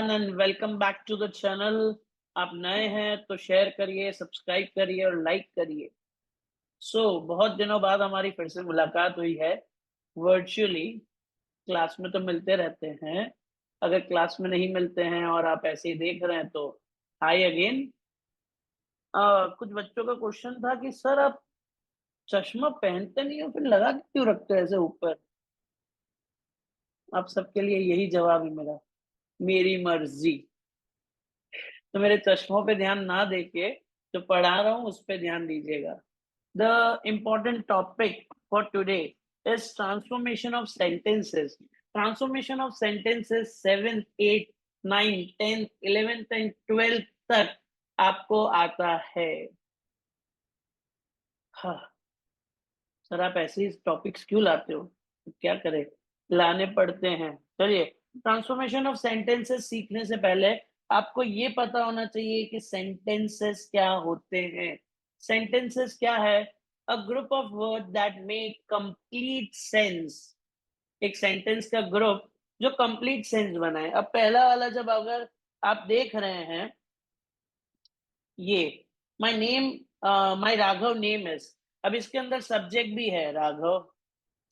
Everyone and welcome back to the channel. आप नए हैं तो शेयर करिए, सब्सक्राइब करिए और लाइक करिए। बहुत दिनों बाद हमारी फिर से मुलाकात हुई है वर्चुअली। क्लास में तो मिलते रहते हैं, अगर क्लास में नहीं मिलते हैं और आप ऐसे ही देख रहे हैं तो हाय अगेन। कुछ बच्चों का क्वेश्चन था कि सर आप चश्मा पहनते नहीं हो फिर लगा के क्यों रखते हो ऐसे ऊपर। आप सबके लिए यही जवाब है मेरा, मेरी मर्जी। तो मेरे चश्मों पे ध्यान ना देके जो पढ़ा रहा हूँ उस पे ध्यान दीजिएगा। The important topic for today is transformation of sentences. Transformation of sentences 7th 8th 9th 10th 11th and 12th तक आपको आता है। हाँ सर, आप ऐसे ही टॉपिक्स क्यों लाते हो? क्या करें, लाने पड़ते हैं। चलिए, ट्रांसफॉर्मेशन ऑफ सेंटेंसेस सीखने से पहले आपको ये पता होना चाहिए कि सेंटेंसेस क्या होते हैं। सेंटेंसेस क्या है? A group of word that make complete sense. एक सेंटेंस का ग्रुप जो कंप्लीट सेंस बनाए। अब पहला वाला जब अगर आप देख रहे हैं, ये my name, my Raghav name is, अब इसके अंदर सब्जेक्ट भी है राघव,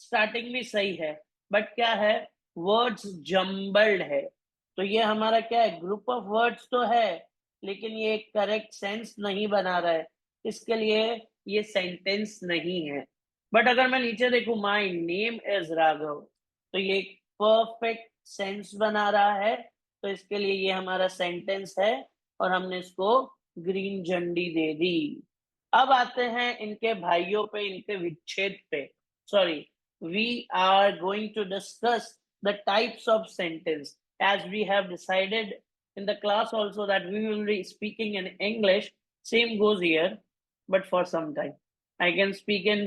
स्टार्टिंग भी सही है, बट क्या है, वर्ड्स जम्बल्ड है। तो ये हमारा क्या है, ग्रुप ऑफ वर्ड्स तो है लेकिन ये करेक्ट सेंस नहीं बना रहा है, इसके लिए ये सेंटेंस नहीं है। बट अगर मैं नीचे देखूं, माई नेम इज राघव, तो ये परफेक्ट सेंस बना रहा है, तो इसके लिए ये हमारा सेंटेंस है और हमने इसको ग्रीन झंडी दे दी। अब आते हैं इनके भाइयों पे, इनके विच्छेद पे। Sorry, we are going to discuss the types of sentence, as we have decided in the class also that we will be speaking in English. Same goes here, but for some time I can speak in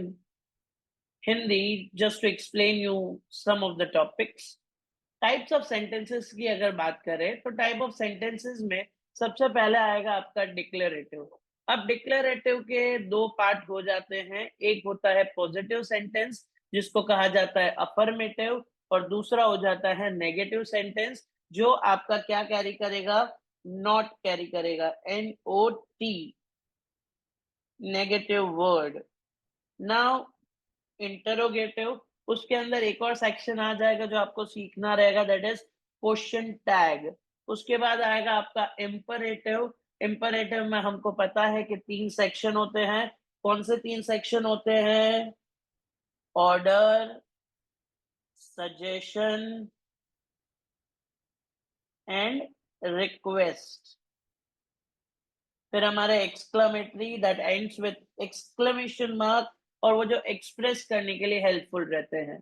Hindi just to explain you some of the topics. Types of sentences की अगर बात करें तो type of sentences में सबसे पहले आएगा आपका डिक्लेरेटिव। अब डिक्लेरेटिव के दो पार्ट हो जाते हैं, एक होता है पॉजिटिव सेंटेंस जिसको कहा जाता है अफर्मेटिव, और दूसरा हो जाता है नेगेटिव सेंटेंस जो आपका क्या कैरी करेगा, नॉट कैरी करेगा, NOT, negative word. Now interrogative, उसके अंदर एक और सेक्शन आ जाएगा जो आपको सीखना रहेगा, दैट इज क्वेश्चन टैग। उसके बाद आएगा आपका इंपरेटिव। इंपरेटिव में हमको पता है कि 3 सेक्शन होते हैं। कौन से 3 सेक्शन होते हैं? Order, suggestion and request. फिर हमारे exclamatory that ends with exclamation mark, और वो जो एक्सप्रेस करने के लिए हेल्पफुल रहते हैं।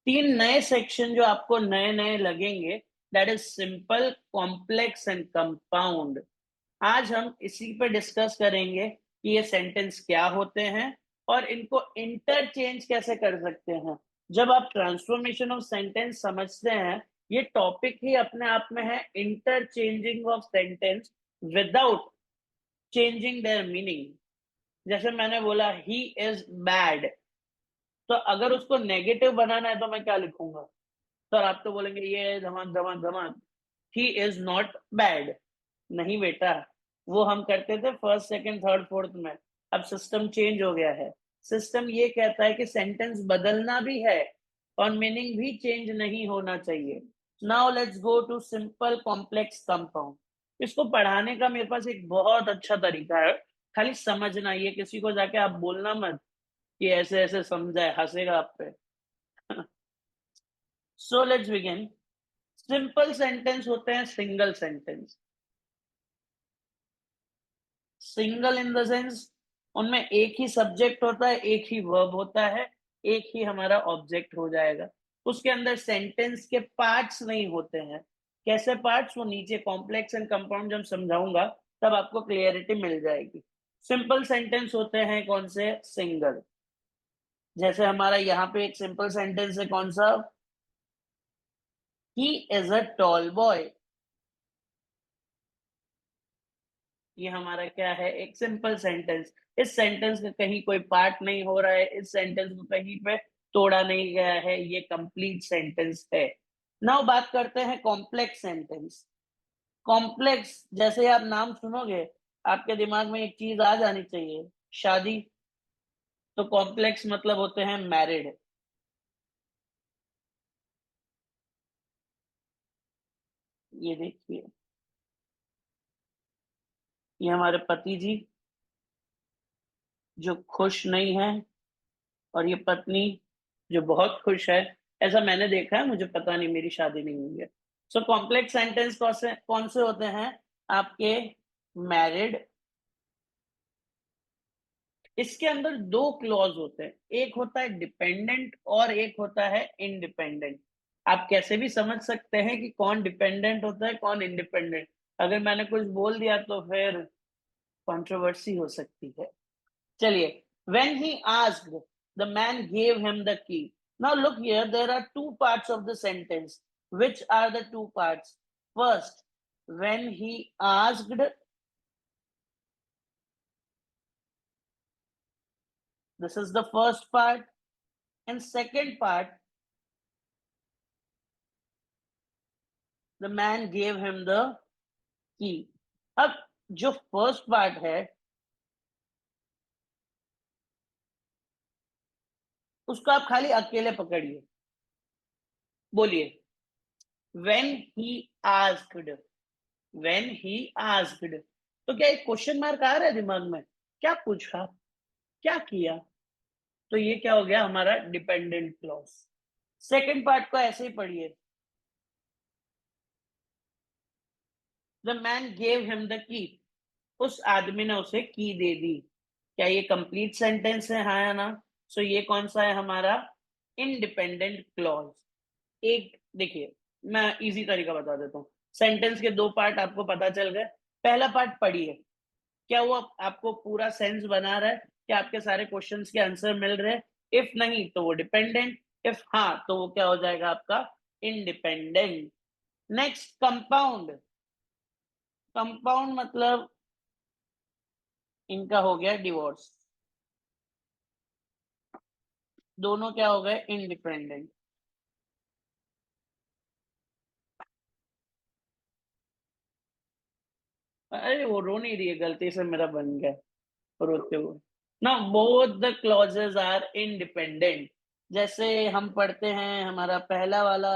3 नए सेक्शन जो आपको नए नए लगेंगे, that is simple, complex and compound. आज हम इसी पे डिस्कस करेंगे कि ये सेंटेंस क्या होते हैं और इनको इंटरचेंज कैसे कर सकते हैं। जब आप ट्रांसफॉर्मेशन ऑफ सेंटेंस समझते हैं, ये टॉपिक ही अपने आप में है interchanging of sentence without changing their meaning. जैसे मैंने बोला ही इज बैड, तो अगर उसको नेगेटिव बनाना है तो मैं क्या लिखूंगा? सर आप तो बोलेंगे ये धमाक धमाक धमाक, ही इज नॉट बैड। नहीं बेटा, वो हम करते थे फर्स्ट सेकंड थर्ड फोर्थ में। अब सिस्टम चेंज हो गया है। सिस्टम ये कहता है कि सेंटेंस बदलना भी है और मीनिंग भी चेंज नहीं होना चाहिए। Now let's go to simple complex compound. इसको पढ़ाने का मेरे पास एक बहुत अच्छा तरीका है, खाली समझना। ये किसी को जाके आप बोलना मत कि ऐसे ऐसे समझा है, हंसेगा आप पे। So let's begin. Simple sentence होते हैं single sentence. Single in the sense उनमें एक ही सब्जेक्ट होता है, एक ही वर्ब होता है, एक ही हमारा ऑब्जेक्ट हो जाएगा। उसके अंदर सेंटेंस के पार्ट्स नहीं होते हैं। कैसे पार्ट्स? वो नीचे कॉम्प्लेक्स एंड कंपाउंड जब समझाऊंगा तब आपको क्लियरिटी मिल जाएगी। सिंपल सेंटेंस होते हैं कौन से? सिंगल। जैसे हमारा यहाँ पे एक सिंपल सेंटेंस है, कौन सा? He is a tall boy. ये हमारा क्या है? एक सिंपल सेंटेंस। इस सेंटेंस का कहीं कोई पार्ट नहीं हो रहा है, इस सेंटेंस को कहीं पे तोड़ा नहीं गया है, ये कंप्लीट सेंटेंस है। नाउ बात करते हैं कॉम्प्लेक्स सेंटेंस। कॉम्प्लेक्स, जैसे आप नाम सुनोगे आपके दिमाग में एक चीज आ जानी चाहिए, शादी। तो कॉम्प्लेक्स मतलब होते हैं मैरिड। ये देखिए, ये हमारे पति जी जो खुश नहीं है, और ये पत्नी जो बहुत खुश है। ऐसा मैंने देखा है, मुझे पता नहीं, मेरी शादी नहीं हुई है। सो कॉम्प्लेक्स सेंटेंस कौन से होते हैं आपके? मैरिड। इसके अंदर दो क्लॉज होते हैं, एक होता है डिपेंडेंट और एक होता है इंडिपेंडेंट। आप कैसे भी समझ सकते हैं कि कौन डिपेंडेंट होता है कौन इंडिपेंडेंट। अगर मैंने कुछ बोल दिया तो फिर कंट्रोवर्सी हो सकती है। चलिए, when he asked, the man gave him the key. Now look here, there are two parts of the sentence. Which are the two parts? First, when he asked, this is the first part, and second part, the man gave him the key. अब जो first part है उसको आप खाली अकेले पकड़िए, बोलिए। when he asked, when he asked, तो क्या एक क्वेश्चन मार्क आ रहा है दिमाग में? क्या पूछा, क्या किया? तो ये क्या हो गया हमारा डिपेंडेंट क्लॉज। सेकंड पार्ट को ऐसे ही पढ़िए, the man gave him the key, उस आदमी ने उसे की दे दी। क्या ये कंप्लीट सेंटेंस है, हाँ या ना? सो ये कौन सा है हमारा? Independent clause. एक देखिए, मैं इजी तरीका बता देता हूँ। सेंटेंस के दो पार्ट आपको पता चल गए। पहला पार्ट पढ़िए, क्या वो आपको पूरा सेंस बना रहा है? क्या आपके सारे क्वेश्चंस के आंसर मिल रहे हैं? इफ नहीं तो वो डिपेंडेंट, इफ हाँ तो वो क्या हो जाएगा आपका? इंडिपेंडेंट। Next, compound. कंपाउंड मतलब इनका हो गया डिवोर्स, दोनों क्या हो गए? इंडिपेंडेंट। अरे वो रो नहीं रही है, गलती से मेरा बन गया रोते हुए ना। Both the clauses are independent. जैसे हम पढ़ते हैं हमारा पहला वाला,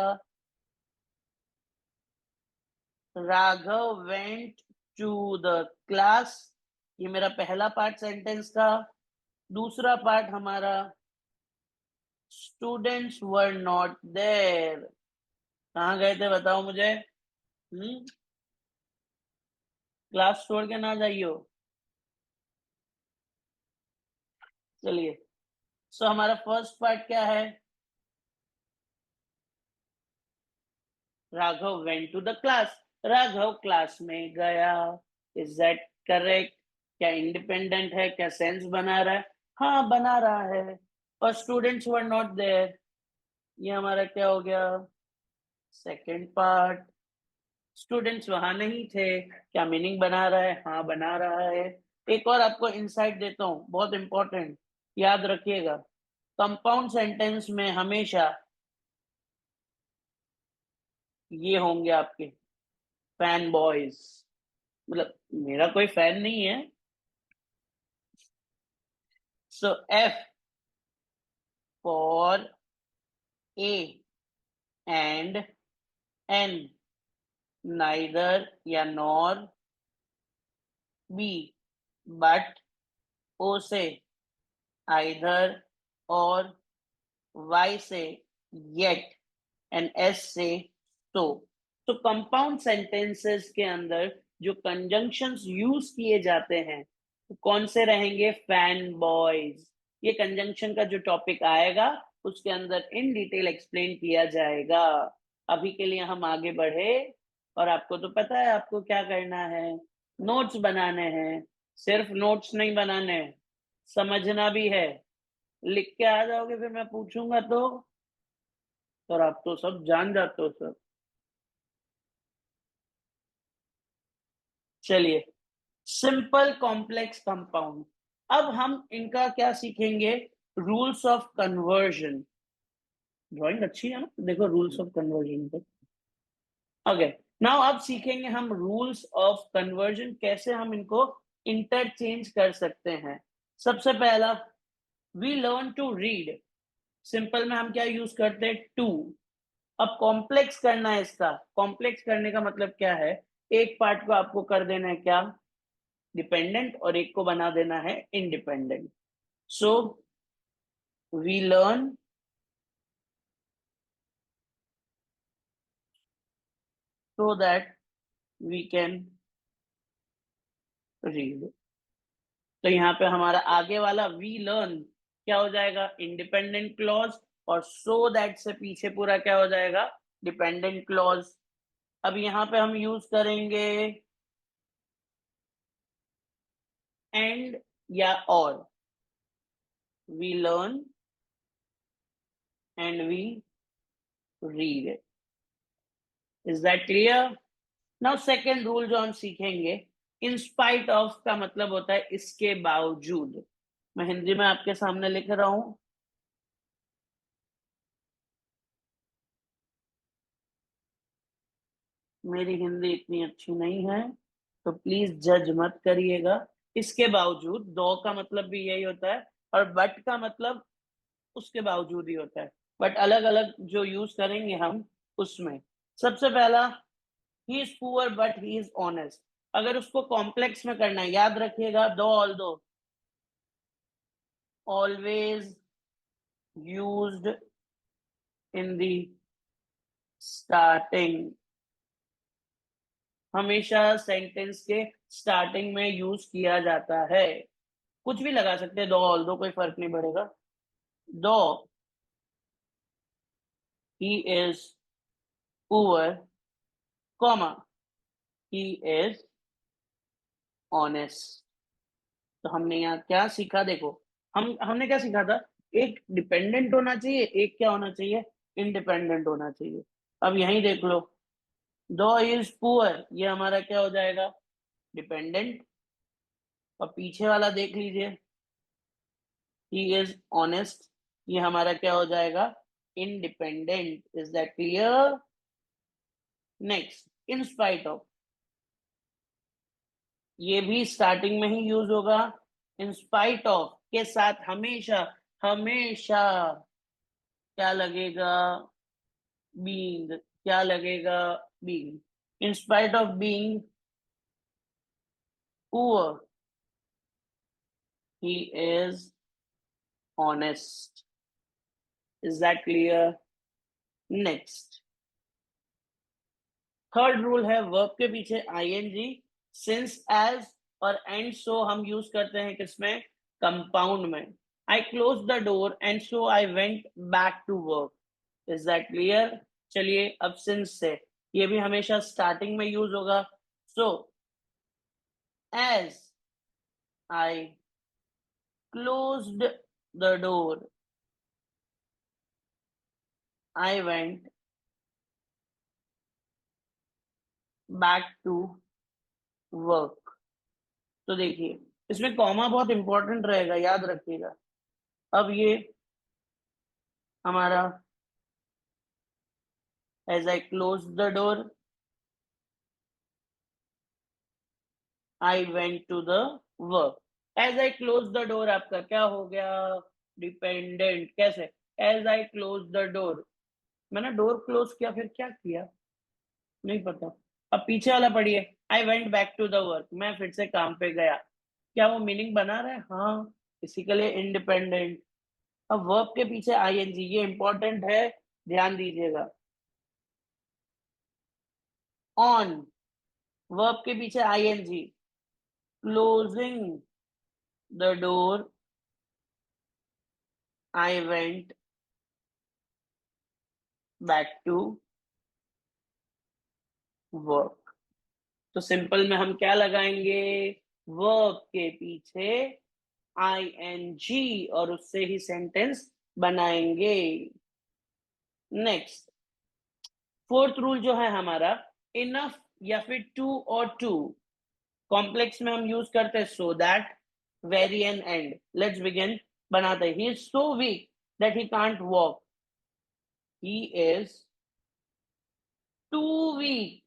Raghav went to the class, ये मेरा पहला पार्ट सेंटेंस का। दूसरा पार्ट हमारा, स्टूडेंट्स वर नॉट देयर। कहाँ गए थे बताओ मुझे? क्लास छोड़ के ना जाइयो। चलिए, सो हमारा फर्स्ट पार्ट क्या है? Raghav went to the class, Raghav class में गया। Is that correct? क्या इंडिपेंडेंट है? क्या सेंस बना रहा है? हाँ बना रहा है। और स्टूडेंट्स वर नॉट देयर, ये हमारा क्या हो गया? Second part. स्टूडेंट्स वहां नहीं थे, क्या मीनिंग बना रहा है? हाँ बना रहा है। एक और आपको इंसाइट देता हूँ, बहुत इंपॉर्टेंट, याद रखिएगा। कंपाउंड सेंटेंस में हमेशा ये होंगे आपके फैन बॉयज। मतलब मेरा कोई फैन नहीं है। So F for A and N, neither या नॉर, बी बट, ओ से आइदर और, वाई से येट, एंड एस से तो। तो कंपाउंड सेंटेंसेस के अंदर जो कंजंक्शंस यूज किए जाते हैं तो कौन से रहेंगे? Fan boys. ये कंजंक्शन का जो टॉपिक आएगा उसके अंदर इन डिटेल एक्सप्लेन किया जाएगा। अभी के लिए हम आगे बढ़े, और आपको तो पता है आपको क्या करना है, नोट्स बनाने हैं। सिर्फ नोट्स नहीं बनाने, समझना भी है। लिख के आ जाओगे फिर मैं पूछूंगा तो, और आप तो सब जान जाते हो सर। चलिए, सिंपल कॉम्प्लेक्स कंपाउंड। अब हम इनका क्या सीखेंगे? Rules of conversion. ड्राइंग अच्छी है ना, देखो रूल्स ऑफ कन्वर्जन पे। ओके, नाउ अब सीखेंगे हम रूल्स ऑफ कन्वर्जन, कैसे हम इनको इंटरचेंज कर सकते हैं। सबसे पहला, we learn to read. Simple में हम क्या यूज करते हैं, टू। अब कॉम्प्लेक्स करना है इसका, कॉम्प्लेक्स करने का मतलब क्या है, एक पार्ट को आपको कर देना है क्या, डिपेंडेंट, और एक को बना देना है independent. So we learn so that we can read। तो यहाँ पे हमारा आगे वाला वी लर्न क्या हो जाएगा, इंडिपेंडेंट क्लॉज, और सो दैट से पीछे पूरा क्या हो जाएगा, डिपेंडेंट क्लॉज। अब यहाँ पे हम यूज करेंगे एंड या और, we learn and we read. Is that clear? Now second rule जो हम सीखेंगे, इन स्पाइट ऑफ का मतलब होता है इसके बावजूद। मैं हिंदी में आपके सामने लिख रहा हूं, मेरी हिंदी इतनी अच्छी नहीं है तो प्लीज जज मत करिएगा। इसके बावजूद, दो का मतलब भी यही होता है, और बट का मतलब उसके बावजूद ही होता है, बट अलग अलग जो यूज करेंगे हम उसमें। सबसे पहला, he is poor but he is honest. अगर उसको कॉम्प्लेक्स में करना है, याद रखिएगा, दो ऑल दो always used in the starting, हमेशा सेंटेंस के स्टार्टिंग में यूज किया जाता है। कुछ भी लगा सकते हैं, दो ऑल दो, कोई फर्क नहीं पड़ेगा। दो he is poor, comma he is honest. तो हमने यहाँ क्या सीखा, देखो, हमने क्या सीखा था, एक डिपेंडेंट होना चाहिए, एक क्या होना चाहिए, इंडिपेंडेंट होना चाहिए। अब यही देख लो, दो इज पुअर, ये हमारा क्या हो जाएगा, डिपेंडेंट। और पीछे वाला देख लीजिए, ही इज ऑनेस्ट, ये हमारा क्या हो जाएगा, independent. Is that clear? Next, in spite of, ये भी स्टार्टिंग में ही यूज होगा। इन स्पाइट ऑफ के साथ हमेशा हमेशा क्या लगेगा, बीइंग, क्या लगेगा, being. In spite of being poor, he is honest. Is that clear? Next, third rule है, वर्ब के पीछे आईएनजी, सिंस, एज और एंड सो हम यूज करते हैं किसमें, कंपाउंड में। I close the door and so I went back to work. Is that clear? चलिए अब सिंस से, ये भी हमेशा स्टार्टिंग में यूज होगा। So as I closed the door I went back to work. तो देखिए, इसमें कॉमा बहुत इंपॉर्टेंट रहेगा, याद रखिएगा। अब ये हमारा, as I close the door I went to the work. As I close the door आपका क्या हो गया, डिपेंडेंट। कैसे, as I close the door, मैंने डोर क्लोज किया, फिर क्या किया नहीं पता। अब पीछे वाला पढ़िए, I went back to the work, मैं फिर से काम पे गया। क्या वो मीनिंग बना रहा है? हाँ, इसी के लिए इंडिपेंडेंट। अब वर्ब के पीछे आईएनजी, ये इंपॉर्टेंट है, ध्यान दीजिएगा। ऑन, वर्ब के पीछे ING, closing the door I went back to work. तो सिंपल में हम क्या लगाएंगे, वर्ब के पीछे आईएनजी, और उससे ही सेंटेंस बनाएंगे। नेक्स्ट, फोर्थ रूल जो है हमारा, इनफ या फिर टू और टू, कॉम्प्लेक्स में हम यूज करते हैं so that, very and and. Let's begin, बनाते हैं, he is so weak that he can't walk, he is too weak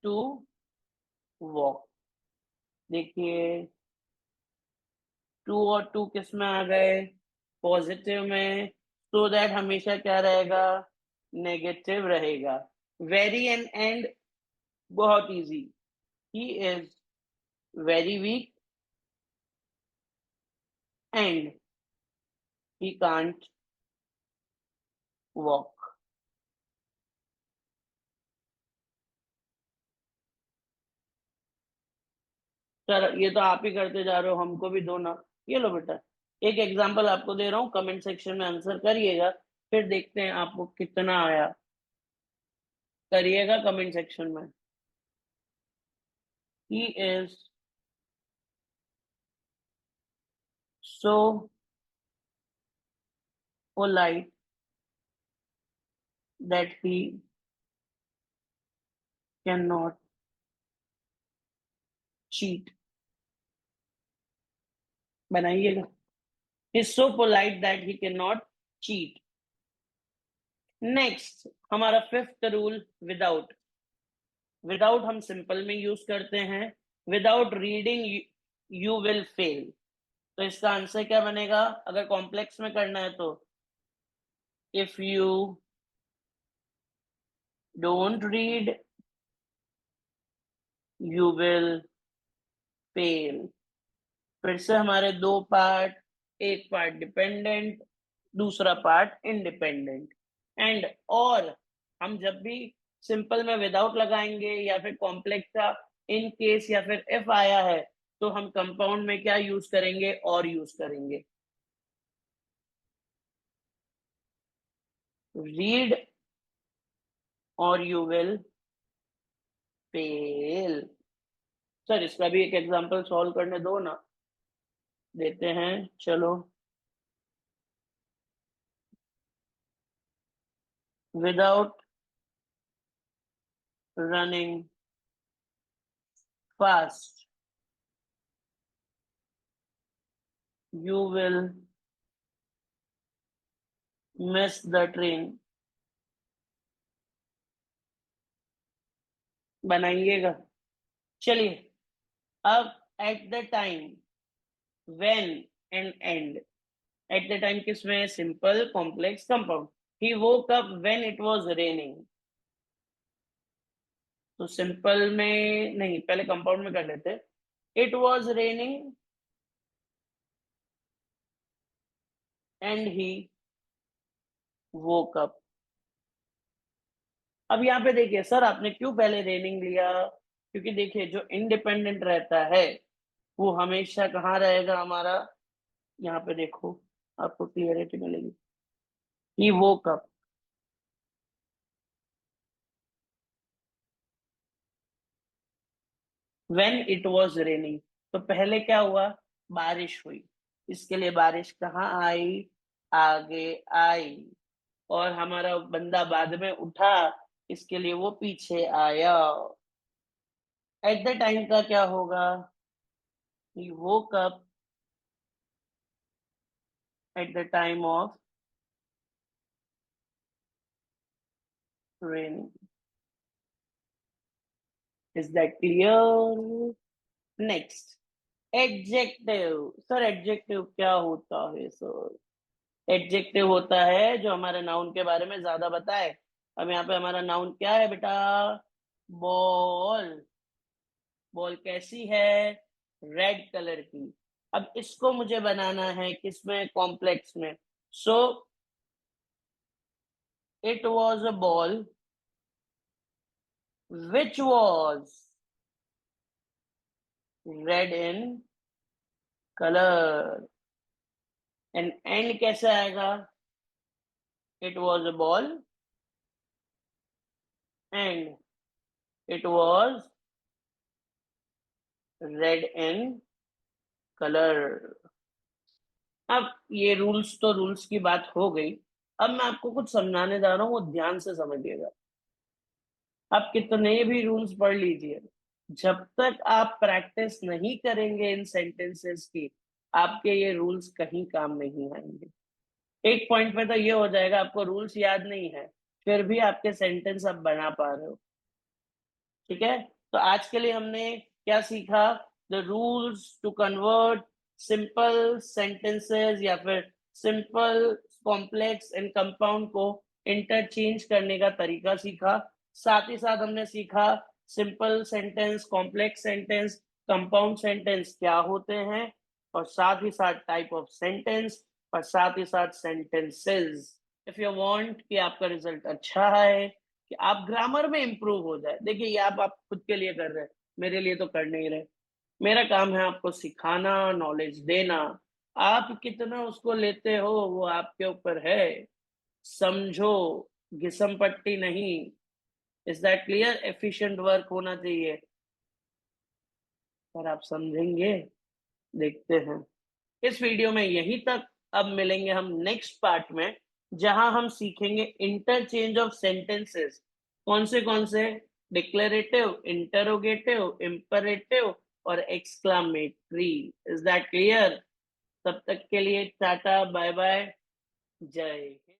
to walk. देखिए, टू और टू किस में आ गए? पॉजिटिव में। सो दैट हमेशा क्या रहेगा? नेगेटिव रहेगा। वेरी एंड एंड बहुत easy. He is very weak and he can't walk. Sir ये तो आप ही करते जा रहे हो, हमको भी दो ना। ये लो बेटा, एक एग्जांपल आपको दे रहा हूँ, कमेंट सेक्शन में आंसर करिएगा, फिर देखते हैं आपको कितना आया। करिएगा कमेंट सेक्शन में। He is so polite that he can not cheat. बनाइएगा। He is so polite that he can not cheat. Next, हमारा फिफ्थ रूल, विदाउट। विदाउट हम सिंपल में यूज करते हैं। Without reading you will fail. तो इसका answer क्या बनेगा अगर कॉम्प्लेक्स में करना है तो? If you don't read you will fail. फिर से हमारे दो पार्ट, एक पार्ट डिपेंडेंट, दूसरा पार्ट इंडिपेंडेंट। एंड और हम जब भी सिंपल में विदाउट लगाएंगे या फिर कॉम्प्लेक्स का इन केस या फिर इफ आया है, तो हम कंपाउंड में क्या यूज करेंगे? और यूज करेंगे। रीड और यू विल फेल। सर इसका भी एक एग्जांपल सॉल्व करने दो ना। देते हैं, चलो। Without running fast you will miss the train. बनाइएगा। चलिए, अब eight the time, when and and. Eight the time किस में? Simple, complex, compound. He woke up when it was raining. तो सिंपल में नहीं, पहले कंपाउंड में कर लेते। It was raining and he woke up. अब यहाँ पे देखिए सर, आपने क्यों पहले रेनिंग लिया? क्योंकि देखिए, जो इंडिपेंडेंट रहता है वो हमेशा कहाँ रहेगा हमारा? यहाँ पे देखो, आपको क्लियरिटी मिलेगी। He woke up when it was raining. तो पहले क्या हुआ? बारिश हुई। इसके लिए बारिश कहाँ आई? आगे आई। और हमारा बंदा बाद में उठा, इसके लिए वो पीछे आया। एट द टाइम का क्या होगा? He woke up at the time of raining. Is that clear? Next, adjective. Sir adjective क्या होता है सर? एडजेक्टिव होता है जो हमारे नाउन के बारे में ज्यादा बताए। अब यहाँ पे हमारा नाउन क्या है बेटा? बॉल। बॉल कैसी है? रेड कलर की। अब इसको मुझे बनाना है किसमें? कॉम्प्लेक्स में। So it was a ball which was red in colour. And कैसे आएगा? It was a ball and it was red in colour. अब ये रूल्स तो रूल्स की बात हो गई। अब मैं आपको कुछ समझाने जा रहा हूँ, वो ध्यान से समझिएगा। आप कितने भी रूल्स पढ़ लीजिए, जब तक आप प्रैक्टिस नहीं करेंगे इन सेंटेंसेस की, आपके ये रूल्स कहीं काम नहीं आएंगे। एक पॉइंट पे तो ये हो जाएगा, आपको रूल्स याद नहीं है, फिर भी आपके सेंटेंस आप बना पा रहे हो। ठीक है? तो आज के लिए हमने क्या सीखा? The rules to convert simple sentences या फिर सिंपल, कॉम्प्लेक्स एंड कंपाउंड को इंटरचेंज करने का तरीका सीखा। साथ ही साथ हमने सीखा simple sentence, complex sentence, compound sentence क्या होते हैं, और साथ ही साथ टाइप ऑफ सेंटेंस, और साथ ही साथ सेंटेंसेस। इफ यू वांट कि आपका रिजल्ट अच्छा है, कि आप ग्रामर में इंप्रूव हो जाए, देखिए ये आप खुद के लिए कर रहे हैं, मेरे लिए तो कर नहीं रहे। मेरा काम है आपको सिखाना, नॉलेज देना। आप कितना उसको लेते हो वो आपके ऊपर है। समझो, घिसम पट्टी नहीं। Is that clear? Efficient work होना चाहिए। पर आप समझेंगे? देखते हैं। इस वीडियो में यहीं तक। अब मिलेंगे हम नेक्स्ट पार्ट में, जहां हम सीखेंगे इंटरचेंज ऑफ सेंटेंसेस। कौन से? डिक्लेरेटिव, इंटरोगेटिव, इंपरेटिव और एक्सक्लामेटरी। Is that clear? तब तक के लिए टाटा, बाय बाय, जय हिंद।